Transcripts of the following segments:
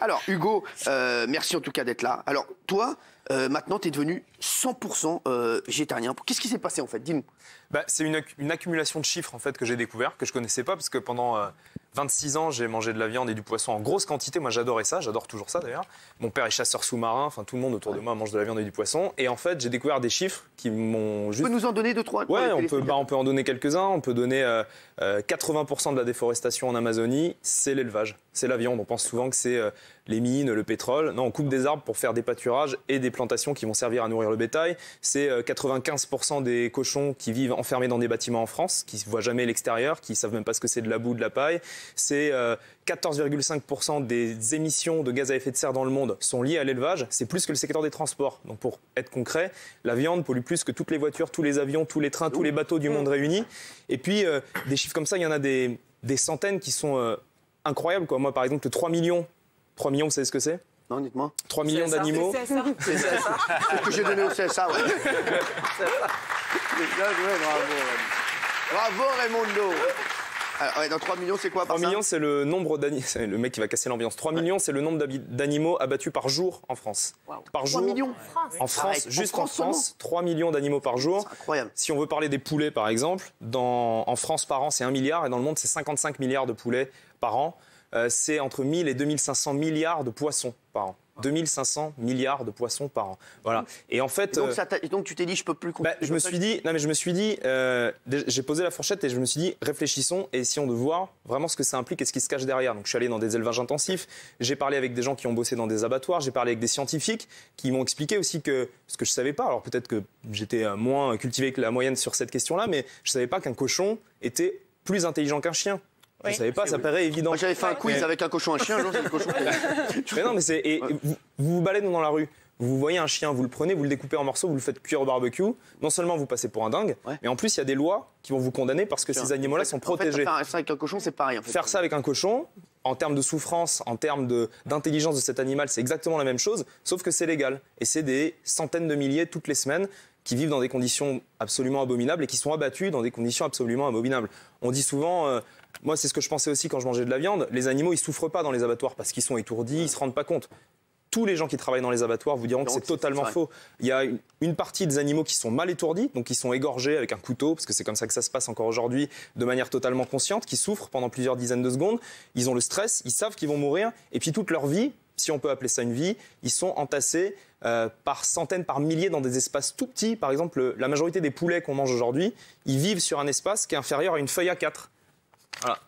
Alors, Hugo, merci en tout cas d'être là. Alors, toi, maintenant, tu es devenu 100% végétarien. Qu'est-ce qui s'est passé, en fait? Dis-nous. C'est une accumulation de chiffres en fait, que j'ai découvert, que je ne connaissais pas, parce que pendant 26 ans, j'ai mangé de la viande et du poisson en grosse quantité. Moi, j'adorais ça, j'adore toujours ça d'ailleurs. Mon père est chasseur sous-marin, enfin tout le monde autour de moi mange de la viande et du poisson. Et en fait, j'ai découvert des chiffres qui m'ont juste... Tu peux nous en donner deux, trois? Ouais, on peut en donner quelques-uns. On peut donner 80% de la déforestation en Amazonie, c'est l'élevage, c'est la viande. On pense souvent que c'est les mines, le pétrole. Non, on coupe des arbres pour faire des pâturages et des plantations qui vont servir à nourrir le bétail. C'est 95% des cochons qui vivent enfermés dans des bâtiments en France, qui ne voient jamais l'extérieur, qui ne savent même pas ce que c'est de la boue, de la paille. C'est 14,5% des émissions de gaz à effet de serre dans le monde sont liées à l'élevage. C'est plus que le secteur des transports. Donc pour être concret, la viande pollue plus que toutes les voitures, tous les avions, tous les trains, tous les bateaux du monde réunis. Et puis des chiffres comme ça, il y en a des centaines qui sont incroyables, quoi. Moi par exemple, 3 millions, vous savez ce que c'est? Non, dites-moi. 3 millions d'animaux. C'est ça. C'est ce que j'ai donné au CSA, ouais. Bravo Raymondo. Alors, ouais, dans 3 millions, c'est quoi par 3 millions, c'est le nombre d'animaux. C'est le mec qui va casser l'ambiance. 3 millions, c'est le nombre d'animaux abattus par jour en France. Wow. Par jour. 3 millions en France, juste en France, 3 millions d'animaux par jour. C'est incroyable. Si on veut parler des poulets, par exemple, en France par an, c'est 1 milliard et dans le monde, c'est 55 milliards de poulets par an. C'est entre 1000 et 2500 milliards de poissons par an. 2500 milliards de poissons par an. Voilà. Et en fait, donc tu t'es dit, je peux plus continuer. Je me suis dit, j'ai posé la fourchette et je me suis dit, réfléchissons et essayons de voir vraiment ce que ça implique et ce qui se cache derrière. Donc je suis allé dans des élevages intensifs, j'ai parlé avec des gens qui ont bossé dans des abattoirs, j'ai parlé avec des scientifiques qui m'ont expliqué aussi que ce que je savais pas. Alors peut-être que j'étais moins cultivé que la moyenne sur cette question-là, mais je savais pas qu'un cochon était plus intelligent qu'un chien. Je ne savais pas, ça paraît évident. Moi, j'avais fait un quiz avec un cochon et un chien, c'est le cochon. Mais non, mais vous vous baladez dans la rue, vous voyez un chien, vous le prenez, vous le découpez en morceaux, vous le faites cuire au barbecue. Non seulement vous passez pour un dingue, mais en plus, il y a des lois qui vont vous condamner parce que ces animaux-là sont protégés. En fait, faire ça avec un cochon, c'est pareil. En fait. Faire ça avec un cochon, en termes de souffrance, en termes d'intelligence de cet animal, c'est exactement la même chose, sauf que c'est légal. Et c'est des centaines de milliers toutes les semaines qui vivent dans des conditions absolument abominables et qui sont abattus dans des conditions absolument abominables. On dit souvent... moi, c'est ce que je pensais aussi quand je mangeais de la viande. Les animaux, ils souffrent pas dans les abattoirs parce qu'ils sont étourdis, ils se rendent pas compte. Tous les gens qui travaillent dans les abattoirs vous diront que c'est totalement faux. Il y a une partie des animaux qui sont mal étourdis, donc qui sont égorgés avec un couteau, parce que c'est comme ça que ça se passe encore aujourd'hui, de manière totalement consciente, qui souffrent pendant plusieurs dizaines de secondes. Ils ont le stress, ils savent qu'ils vont mourir, et puis toute leur vie, si on peut appeler ça une vie, ils sont entassés par centaines, par milliers dans des espaces tout petits. Par exemple, la majorité des poulets qu'on mange aujourd'hui, ils vivent sur un espace qui est inférieur à une feuille A4. Voilà.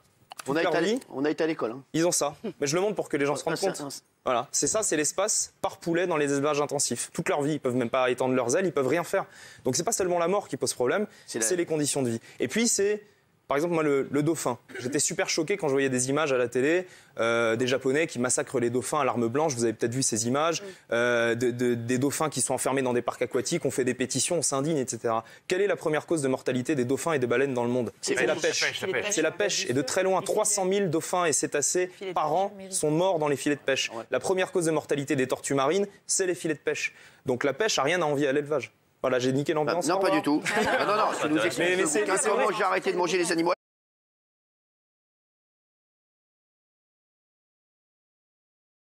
On a été à l'école. Hein. Ils ont ça. Mais je le montre pour que les gens se rendent compte. Voilà. C'est ça, c'est l'espace par poulet dans les élevages intensifs. Toute leur vie, ils peuvent même pas étendre leurs ailes, ils peuvent rien faire. Donc c'est pas seulement la mort qui pose problème, c'est les conditions de vie. Et puis c'est, par exemple, moi, le dauphin. J'étais super choqué quand je voyais des images à la télé des Japonais qui massacrent les dauphins à l'arme blanche. Vous avez peut-être vu ces images. Des dauphins qui sont enfermés dans des parcs aquatiques. On fait des pétitions, on s'indigne, etc. Quelle est la première cause de mortalité des dauphins et des baleines dans le monde? C'est la pêche. C'est la pêche. Et de très loin, 300 000 dauphins et cétacés par an sont morts dans les filets de pêche. La première cause de mortalité des tortues marines, c'est les filets de pêche. Donc la pêche n'a rien à envier à l'élevage. Voilà, j'ai niqué l'ambiance. Non, pas du tout. Non, tu nous expliques comment j'ai arrêté de manger les animaux.